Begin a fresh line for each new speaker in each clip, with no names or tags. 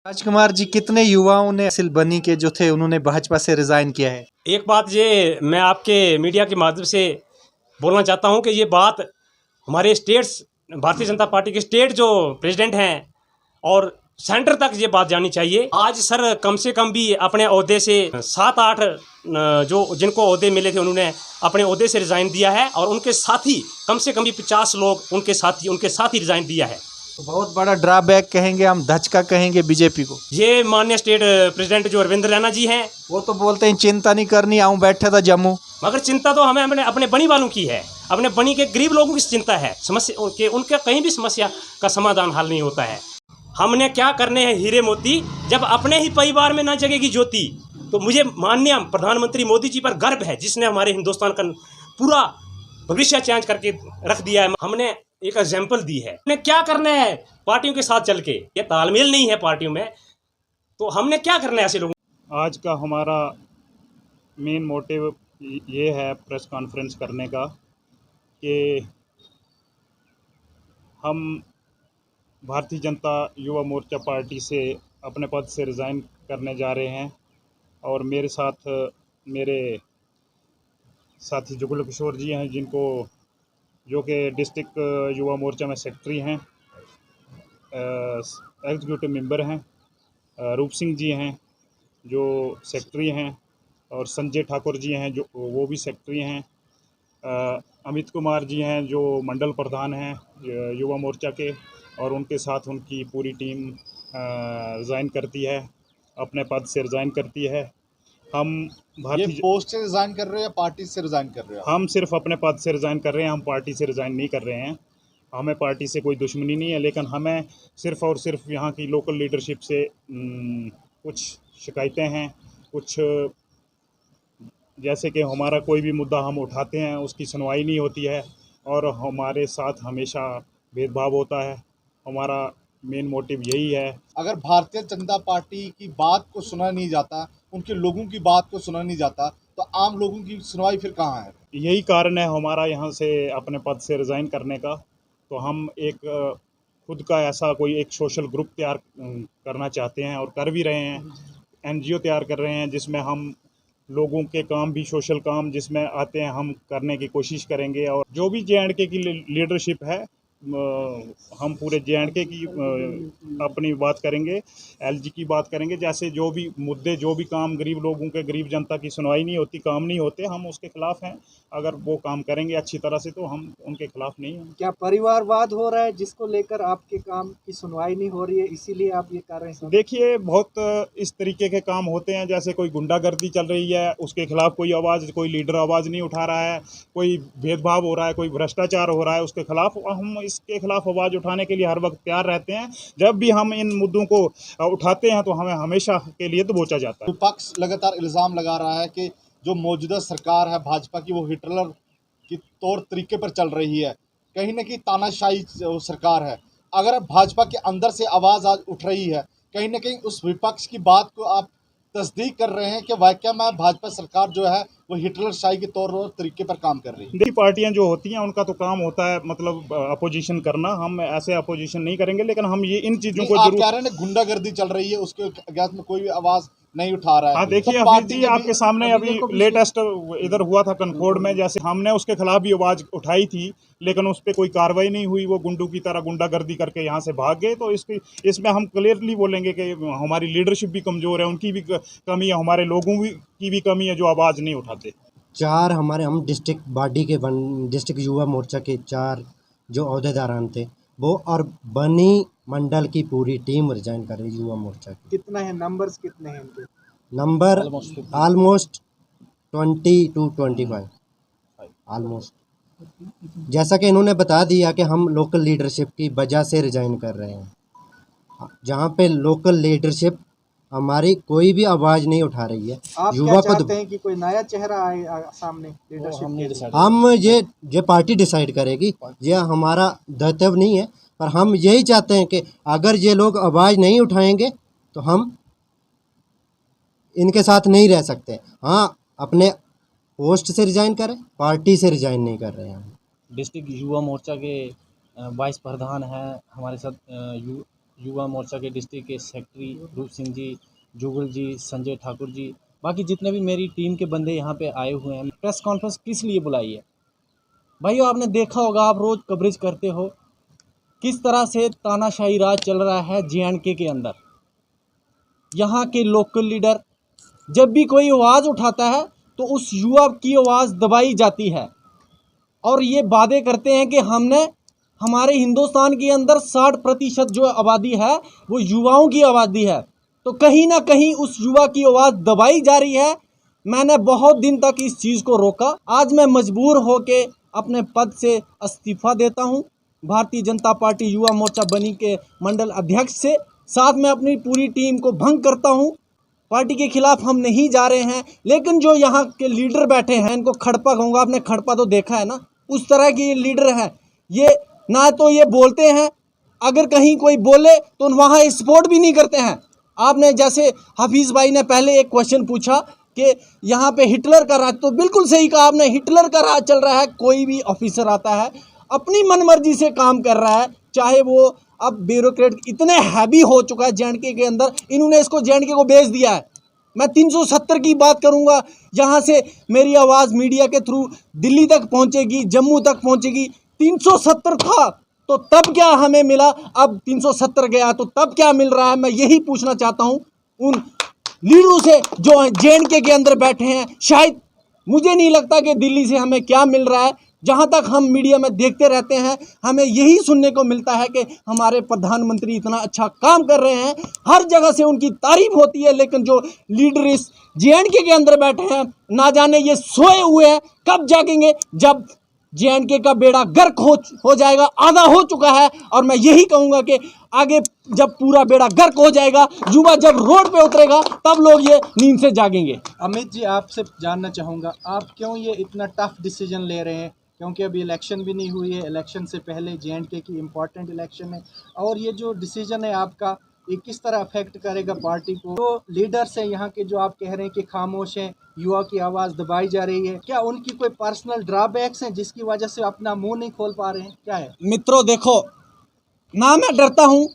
राजकुमार जी, कितने युवाओं ने असिल बनी के जो थे उन्होंने भाजपा से रिजाइन किया है?
एक बात ये मैं आपके मीडिया के माध्यम से बोलना चाहता हूँ कि ये बात हमारे स्टेट्स भारतीय जनता पार्टी के स्टेट जो प्रेसिडेंट हैं और सेंटर तक ये बात जानी चाहिए। आज सर कम से कम भी अपने ओहदे से 7-8 जो जिनको ओहदे मिले थे उन्होंने अपने ओहदे से रिज़ाइन दिया है और उनके साथी कम से कम भी 50 लोग उनके साथ ही रिज़ाइन दिया है।
तो बहुत बड़ा ड्रॉबैक कहेंगे हम, धचका कहेंगे बीजेपी को।
ये माननीय स्टेट प्रेसिडेंट जो अरविंद रैना जी हैं
वो तो बोलते हैं चिंता नहीं करनी, आऊँ बैठा था जम्मू।
मगर चिंता तो हमें अपने बनी वालों की है, अपने बनी के गरीब लोगों की चिंता है। समस्या उनके कहीं भी समस्या का समाधान हल नहीं होता है। हमने क्या करने हैं हीरे मोती, जब अपने ही परिवार में ना जगेगी ज्योति। तो मुझे माननीय प्रधानमंत्री मोदी जी पर गर्व है, जिसने हमारे हिंदुस्तान का पूरा भविष्य चेंज करके रख दिया है। हमने एक एग्जाम्पल दी है। हमने क्या करना है पार्टियों के साथ चल के, ये तालमेल नहीं है पार्टियों में, तो हमने क्या करना है ऐसे लोगों।
आज का हमारा मेन मोटिव ये है प्रेस कॉन्फ्रेंस करने का कि हम भारतीय जनता युवा मोर्चा पार्टी से अपने पद से रिज़ाइन करने जा रहे हैं और मेरे साथ मेरे साथी जुगल किशोर जी हैं, जो कि डिस्ट्रिक्ट युवा मोर्चा में सेक्रेटरी हैं, एग्जीक्यूटिव मेंबर हैं, रूप सिंह जी हैं जो सेक्रेटरी हैं और संजय ठाकुर जी हैं जो वो भी सेक्रेटरी हैं, अमित कुमार जी हैं जो मंडल प्रधान हैं युवा मोर्चा के, और उनके साथ उनकी पूरी टीम रिज़ाइन करती है, अपने पद से रिज़ाइन करती है। हम
ये पोस्ट से रिज़ाइन कर रहे हैं या पार्टी से रिज़ाइन कर रहे हैं?
हम सिर्फ अपने पद से रिज़ाइन कर रहे हैं, हम पार्टी से रिज़ाइन नहीं कर रहे हैं। हमें पार्टी से कोई दुश्मनी नहीं है, लेकिन हमें सिर्फ़ और सिर्फ यहाँ की लोकल लीडरशिप से कुछ शिकायतें हैं। कुछ जैसे कि हमारा कोई भी मुद्दा हम उठाते हैं उसकी सुनवाई नहीं होती है और हमारे साथ हमेशा भेदभाव होता है। हमारा मेन मोटिव यही है।
अगर भारतीय जनता पार्टी की बात को सुना नहीं जाता, उनके लोगों की बात को सुना नहीं जाता, तो आम लोगों की सुनवाई फिर कहाँ है?
यही कारण है हमारा यहाँ से अपने पद से रिज़ाइन करने का। तो हम एक खुद का ऐसा कोई एक सोशल ग्रुप तैयार करना चाहते हैं और कर भी रहे हैं। NGO तैयार कर रहे हैं जिसमें हम लोगों के काम भी सोशल काम जिसमें आते हैं हम करने की कोशिश करेंगे। और जो भी JNK की लीडरशिप है, हम पूरे JNK की अपनी बात करेंगे, LG की बात करेंगे। जैसे जो भी मुद्दे, जो भी काम गरीब लोगों के, गरीब जनता की सुनवाई नहीं होती, काम नहीं होते, हम उसके खिलाफ हैं। अगर वो काम करेंगे अच्छी तरह से तो हम उनके खिलाफ नहीं हैं।
क्या परिवारवाद हो रहा है जिसको लेकर आपके काम की सुनवाई नहीं हो रही है, इसीलिए आप ये कर रहे हैं?
देखिए, बहुत इस तरीके के काम होते हैं, जैसे कोई गुंडागर्दी चल रही है उसके खिलाफ कोई आवाज़, कोई लीडर आवाज़ नहीं उठा रहा है, कोई भेदभाव हो रहा है, कोई भ्रष्टाचार हो रहा है, उसके खिलाफ हम इसके खिलाफ आवाज़ उठाने के लिए हर वक्त तैयार रहते हैं। जब भी हम इन मुद्दों को उठाते हैं तो हमें हमेशा के लिए दबोचा जाता है।
विपक्ष लगातार इल्ज़ाम लगा रहा है कि जो मौजूदा सरकार है भाजपा की, वो हिटलर की तौर तरीके पर चल रही है, कहीं ना कहीं तानाशाही सरकार है। अगर अब भाजपा के अंदर से आवाज़ आज उठ रही है, कहीं ना कहीं उस विपक्ष की बात को आप तस्दीक कर रहे हैं कि वाकई में भाजपा सरकार जो है वो हिटलर शाही के तौर और तरीके पर काम कर रही है।
देखिए, पार्टियां जो होती हैं उनका तो काम होता है मतलब अपोजिशन करना। हम ऐसे अपोजिशन नहीं करेंगे, लेकिन हम ये इन चीज़ों को
आप कह रहे हैं गुंडागर्दी चल रही है, उसके अगेंस्ट में कोई भी आवाज़ नहीं उठा रहा है।
हाँ, देखिए
तो
अभी जी आपके सामने अभी लेटेस्ट इधर हुआ था कनखोड़ में, जैसे हमने उसके खिलाफ भी आवाज़ उठाई थी, लेकिन उस पर कोई कार्रवाई नहीं हुई। वो गुंडों की तरह गुंडागर्दी करके यहाँ से भाग गए। तो इसमें हम क्लियरली बोलेंगे कि हमारी लीडरशिप भी कमज़ोर है, उनकी भी कमी है, हमारे लोगों की भी कमी है जो आवाज़ नहीं उठाते।
हम डिस्ट्रिक्ट बॉडी के डिस्ट्रिक्ट युवा मोर्चा के 4 जो अहदेदारान थे वो और बनी मंडल की पूरी टीम रिजाइन कर रही युवा मोर्चा की।
कितना है, नंबर्स कितने हैं इनके?
Number almost 20 to 25 almost. जैसा कि इन्होंने बता दिया कि हम लोकल लीडरशिप की वजह से रिजाइन कर रहे हैं, जहाँ पे लोकल लीडरशिप हमारी कोई भी आवाज़ नहीं उठा रही है।
आप
युवा
क्या
को
चाहते हैं कि कोई नया चेहरा आए सामने लीडरशिप के?
हम ये पार्टी डिसाइड करेगी, ये हमारा दायित्व नहीं है, पर हम यही चाहते हैं कि अगर ये लोग आवाज़ नहीं उठाएंगे तो हम इनके साथ नहीं रह सकते। हाँ, अपने पोस्ट से रिज़ाइन करें, पार्टी से रिज़ाइन नहीं कर रहे हैं हम।
डिस्ट्रिक्ट युवा मोर्चा के वाइस प्रधान हैं हमारे साथ युवा मोर्चा के डिस्ट्रिक्ट के सेक्रेटरी रूप सिंह जी, जुगल जी, संजय ठाकुर जी, बाकी जितने भी मेरी टीम के बंदे यहाँ पे आए हुए हैं। प्रेस कॉन्फ्रेंस किस लिए बुलाई है भाइयों? आपने देखा होगा, आप रोज़ कवरेज करते हो किस तरह से तानाशाही राज चल रहा है JNK के अंदर। यहाँ के लोकल लीडर जब भी कोई आवाज़ उठाता है तो उस युवा की आवाज़ दबाई जाती है और ये वादे करते हैं कि हमने हमारे हिंदुस्तान के अंदर 60% जो आबादी है वो युवाओं की आबादी है, तो कहीं ना कहीं उस युवा की आवाज़ दबाई जा रही है। मैंने बहुत दिन तक इस चीज़ को रोका, आज मैं मजबूर होके अपने पद से इस्तीफ़ा देता हूं भारतीय जनता पार्टी युवा मोर्चा बनी के मंडल अध्यक्ष से। साथ में अपनी पूरी टीम को भंग करता हूं। पार्टी के खिलाफ हम नहीं जा रहे हैं, लेकिन जो यहाँ के लीडर बैठे हैं इनको खड़पा कहूँगा। आपने खड़पा तो देखा है ना, उस तरह के ये लीडर हैं। ये ना तो ये बोलते हैं, अगर कहीं कोई बोले तो वहाँ सपोर्ट भी नहीं करते हैं। आपने जैसे हफीज़ भाई ने पहले एक क्वेश्चन पूछा कि यहाँ पे हिटलर का राज, तो बिल्कुल सही कहा आपने, हिटलर का राज चल रहा है। कोई भी ऑफिसर आता है अपनी मनमर्जी से काम कर रहा है, चाहे वो अब ब्यूरोक्रेट इतने हैवी हो चुका है JNK के अंदर, इन्होंने इसको JNK को बेच दिया है। मैं 370 की बात करूंगा, यहाँ से मेरी आवाज़ मीडिया के थ्रू दिल्ली तक पहुँचेगी, जम्मू तक पहुँचेगी। 370 था तो तब क्या हमें मिला, अब 370 गया तो तब क्या मिल रहा है? मैं यही पूछना चाहता हूँ उन लीडरों से जो JNK के अंदर बैठे हैं। शायद मुझे नहीं लगता कि दिल्ली से हमें क्या मिल रहा है। जहाँ तक हम मीडिया में देखते रहते हैं, हमें यही सुनने को मिलता है कि हमारे प्रधानमंत्री इतना अच्छा काम कर रहे हैं, हर जगह से उनकी तारीफ होती है। लेकिन जो लीडर इस JNK के अंदर बैठे हैं, ना जाने ये सोए हुए हैं, कब जागेंगे जब JNK का बेड़ा गर्क हो जाएगा। आधा हो चुका है और मैं यही कहूँगा कि आगे जब पूरा बेड़ा गर्क हो जाएगा, युवा जब रोड पे उतरेगा, तब लोग ये नींद से जागेंगे।
अमित जी, आपसे जानना चाहूँगा, आप क्यों ये इतना टफ डिसीजन ले रहे हैं? क्योंकि अभी इलेक्शन भी नहीं हुई है, इलेक्शन से पहले JNK की इम्पोर्टेंट इलेक्शन है, और ये जो डिसीजन है आपका, ये किस तरह अफेक्ट करेगा पार्टी को? जो लीडर्स हैं यहाँ के, जो आप कह रहे हैं कि खामोश हैं, युवा की आवाज़ दबाई जा रही है, क्या उनकी कोई पर्सनल ड्रॉबैक्स हैं जिसकी वजह से अपना मुंह नहीं खोल पा रहे हैं? क्या है?
मित्रों देखो, ना मैं डरता हूँ,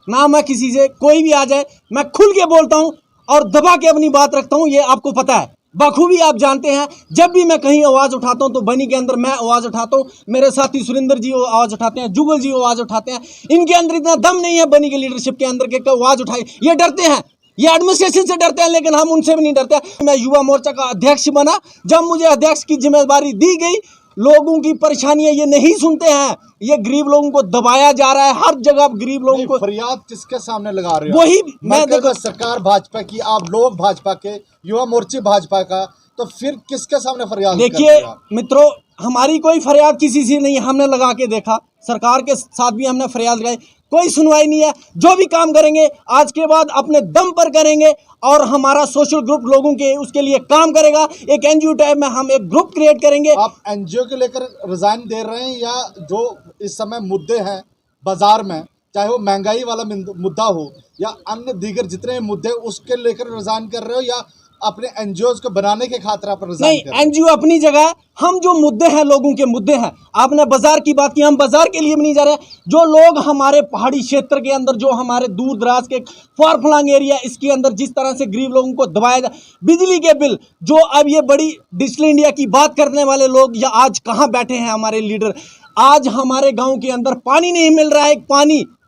ना मैं किसी से, कोई भी आ जाए मैं खुल के बोलता हूँ और दबा के अपनी बात रखता हूँ। ये आपको पता है, बखूबी आप जानते हैं। जब भी मैं कहीं आवाज़ उठाता हूं तो बनी के अंदर मैं आवाज़ उठाता हूं, मेरे साथी सुरेंद्र जी आवाज़ उठाते हैं, जुगल जी आवाज़ उठाते हैं। इनके अंदर इतना दम नहीं है बनी के लीडरशिप के अंदर के आवाज़ उठाए। ये डरते हैं, ये एडमिनिस्ट्रेशन से डरते हैं, लेकिन हम उनसे भी नहीं डरते। मैं युवा मोर्चा का अध्यक्ष बना, जब मुझे अध्यक्ष की जिम्मेदारी दी गई, लोगों की परेशानियां ये नहीं सुनते हैं। ये गरीब लोगों को दबाया जा रहा है, हर जगह गरीब लोगों को।
फरियाद किसके सामने लगा रहे हो?
वही मैं देखो,
सरकार भाजपा की, आप लोग भाजपा के, युवा मोर्चे भाजपा का, तो फिर किसके सामने फरियाद?
देखिए मित्रों, हमारी कोई फरियाद किसी से नहीं, हमने लगा के देखा, सरकार के साथ भी हमने फरियाद लगाई, कोई सुनवाई नहीं है। जो भी काम करेंगे आज के बाद अपने दम पर करेंगे, और हमारा सोशल ग्रुप लोगों के उसके लिए काम करेगा। एक NGO टाइप में हम एक ग्रुप क्रिएट करेंगे।
आप NGO के लेकर रिजाइन दे रहे हैं, या जो इस समय मुद्दे हैं बाजार में, चाहे वो महंगाई वाला मुद्दा हो या अन्य दीगर जितने मुद्दे, उसके लेकर रिजाइन कर रहे हो, या अपने NGOs को बनाने के खातिर आप रिजाइन कर रहे हो?
NGO अपनी जगह, हम जो मुद्दे हैं लोगों के मुद्दे हैं। आपने बाजार की बात की, हम बाजार के लिए भी नहीं जा रहे। जो लोग हमारे पहाड़ी क्षेत्र के अंदर, जो हमारे दूर दराज के फार फ्लंग एरिया, इसके अंदर जिस तरह से गरीब लोगों को दबाया जाए, बिजली के बिल, जो अब ये बड़ी डिजिटल इंडिया की बात करने वाले लोग या आज कहाँ बैठे हैं हमारे लीडर, आज हमारे गाँव के अंदर पानी नहीं मिल रहा है।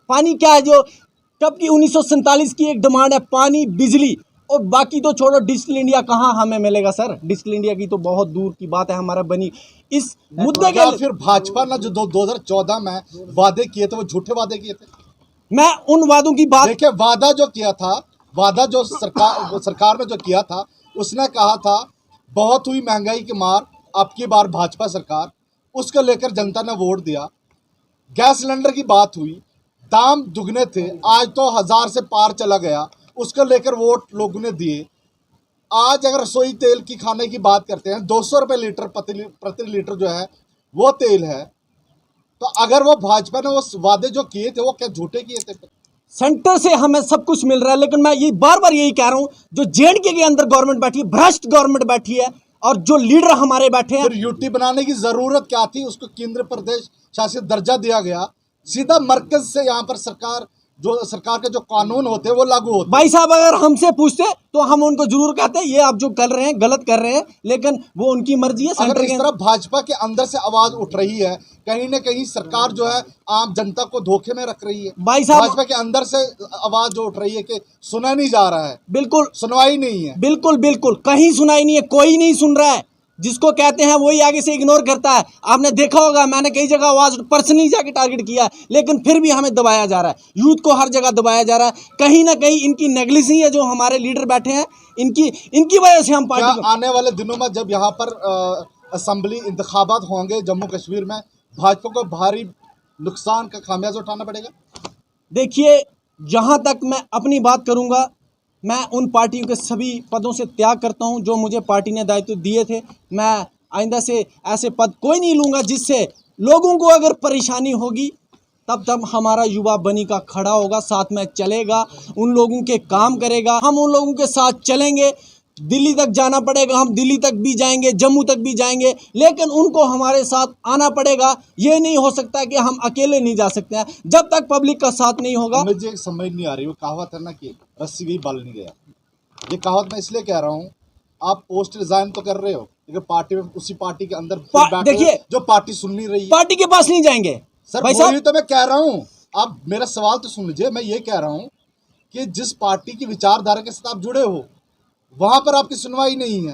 पानी क्या है, जो कब की 1947 की एक डिमांड है, पानी, बिजली, और बाकी तो छोड़ो। डिजिटल इंडिया कहाँ हमें मिलेगा सर? डिजिटल इंडिया की तो बहुत दूर की बात है। हमारा बनी इस मुद्दे के,
फिर भाजपा ने जो 2014 में वादे किए थे, वो झूठे वादे किए थे।
मैं उन वादों की बात,
देखिए, वादा जो किया था, वादा जो सरकार ने जो किया था, उसने कहा था बहुत हुई महंगाई की मार, अब की बार भाजपा सरकार, उसको लेकर जनता ने वोट दिया। गैस सिलेंडर की बात हुई, दाम दुगने थे, आज तो 1000 से पार चला गया, उसको लेकर वोट लोगों ने दिए। आज अगर रसोई तेल की खाने की बात करते हैं, 200 रुपये लीटर प्रति लीटर जो है वो तेल है, तो अगर वो भाजपा ने वो वादे जो किए थे, वो क्या झूठे किए थे?
सेंटर से हमें सब कुछ मिल रहा है, लेकिन मैं ये बार बार यही कह रहा हूँ, जो JNK के अंदर गवर्नमेंट बैठी है, भ्रष्ट गवर्नमेंट बैठी है, और जो लीडर हमारे बैठे हैं।
फिर UT बनाने की जरूरत क्या थी? उसको केंद्र प्रदेश शासित दर्जा दिया गया, सीधा मरकज से यहाँ पर सरकार जो सरकार के जो कानून होते हैं वो लागू होते हैं।
भाई साहब अगर हमसे पूछते तो हम उनको जरूर कहते ये आप जो कर रहे हैं गलत कर रहे हैं, लेकिन वो उनकी मर्जी है।
अगर इस तरह भाजपा के अंदर से आवाज उठ रही है, कहीं ना कहीं सरकार जो है आम जनता को धोखे में रख रही है।
भाई साहब
भाजपा के अंदर से आवाज जो उठ रही है कि सुना नहीं जा रहा है,
बिल्कुल
सुनवाई नहीं है।
बिल्कुल बिल्कुल कहीं सुनाई नहीं है, कोई नहीं सुन रहा है। जिसको कहते हैं वही आगे से इग्नोर करता है। आपने देखा होगा मैंने कई जगह आवाज पर्सनली जाके टारगेट किया, लेकिन फिर भी हमें दबाया जा रहा है। यूथ को हर जगह दबाया जा रहा है। कहीं ना कहीं इनकी नेगलिजेंसी है, जो हमारे लीडर बैठे हैं इनकी वजह से हम
क्या
पार्टी
आने वाले दिनों में जब यहाँ पर असेंबली इंतखाबात होंगे जम्मू कश्मीर में, भाजपा को भारी नुकसान का खामियाजा उठाना पड़ेगा?
देखिए, जहां तक मैं अपनी बात करूंगा, मैं उन पार्टियों के सभी पदों से त्याग करता हूं जो मुझे पार्टी ने दायित्व दिए थे। मैं आइंदा से ऐसे पद कोई नहीं लूँगा जिससे लोगों को अगर परेशानी होगी तब हमारा युवा बनी का खड़ा होगा, साथ में चलेगा, उन लोगों के काम करेगा। हम उन लोगों के साथ चलेंगे। दिल्ली तक जाना पड़ेगा, हम दिल्ली तक भी जाएंगे, जम्मू तक भी जाएंगे, लेकिन उनको हमारे साथ आना पड़ेगा। ये नहीं हो सकता कि हम अकेले नहीं जा सकते हैं जब तक पब्लिक का साथ नहीं होगा।
मुझे समझ नहीं आ रही वो कहावत है ना कि रस्सी गई बल नहीं गया। ये कहावत मैं इसलिए कह रहा हूँ, आप पोस्ट रिजाइन तो कर रहे हो, लेकिन पार्टी में उसी पार्टी के अंदर
देखिए,
जो पार्टी सुन नहीं रही है,
पार्टी के पास नहीं जाएंगे।
सर
भाई
वही तो मैं कह रहा हूँ। आप मेरा सवाल तो सुन लीजिए। मैं ये कह रहा हूँ कि जिस पार्टी की विचारधारा के साथ आप जुड़े हो वहां पर आपकी सुनवाई नहीं है।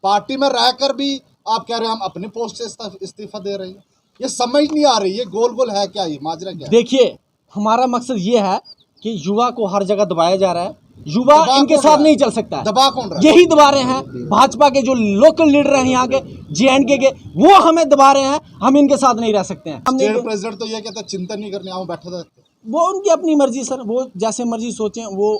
पार्टी में रहकर भी आप कह रहे हैं हम अपने पोस्ट से इस्तीफा दे रहे हैं। ये समझ नहीं आ रही, ये गोल गोल है क्या, ये माजरा क्या है?
देखिए, हमारा मकसद ये है कि युवा को हर जगह दबाया जा रहा है। युवा इनके साथ नहीं चल सकता है।
दबा कौन रहा है?
यही दबा रहे हैं भाजपा के जो लोकल लीडर हैं यहाँ के JNK के, वो हमें दबा रहे हैं। हम इनके साथ नहीं रह सकते हैं।
स्टेट प्रेसिडेंट तो ये कहता है चिंता नहीं करनी, आओ बैठा था।
वो उनकी अपनी मर्जी सर, वो जैसे मर्जी सोचें। वो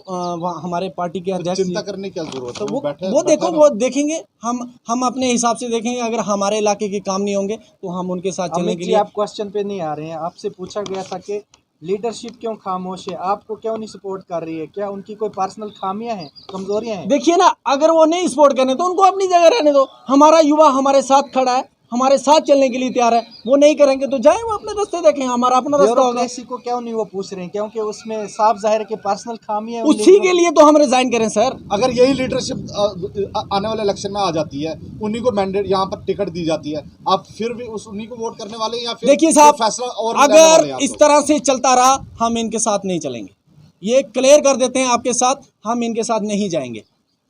हमारे पार्टी के अध्यक्ष,
चिंता करने की क्या जरूरत है?
तो
बैठे
वो देखो, वो देखेंगे। हम अपने हिसाब से देखेंगे। अगर हमारे इलाके के काम नहीं होंगे तो हम उनके साथ चलने के लिए।
आप क्वेश्चन पे नहीं आ रहे हैं। आपसे पूछा गया था कि लीडरशिप क्यों खामोश है, आपको क्यों नहीं सपोर्ट कर रही है, क्या उनकी कोई पर्सनल खामियां हैं, कमजोरियां हैं?
देखिए ना, अगर वो नहीं सपोर्ट करें तो उनको अपनी जगह रहने दो। हमारा युवा हमारे साथ खड़ा है, हमारे साथ चलने के लिए तैयार है। वो नहीं करेंगे तो जाए, वो अपने रास्ते देखें, हमारा अपना रास्ता होगा।
ब्यूरोक्रेसी को क्यों नहीं वो पूछ रहे हैं? क्योंकि उसमें साफ जाहिर है कि पर्सनल खामियां।
उसी के लिए तो हम रिजाइन करें सर।
अगर यही लीडरशिप आने वाले इलेक्शन में आ जाती है, उन्हीं को मैंडेट यहाँ पर टिकट दी जाती है, आप फिर भी उन्हीं को वोट करने वाले, या फिर
देखिए साहब,
फैसला और
अगर इस तरह से चलता रहा हम इनके साथ नहीं चलेंगे। ये क्लियर कर देते हैं आपके साथ, हम इनके साथ नहीं जाएंगे।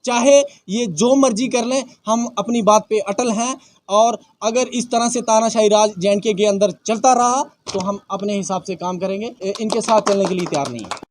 चाहे ये जो मर्जी कर लें, हम अपनी बात पे अटल हैं। और अगर इस तरह से तानाशाही राज JNK के अंदर चलता रहा तो हम अपने हिसाब से काम करेंगे। इनके साथ चलने के लिए तैयार नहीं है।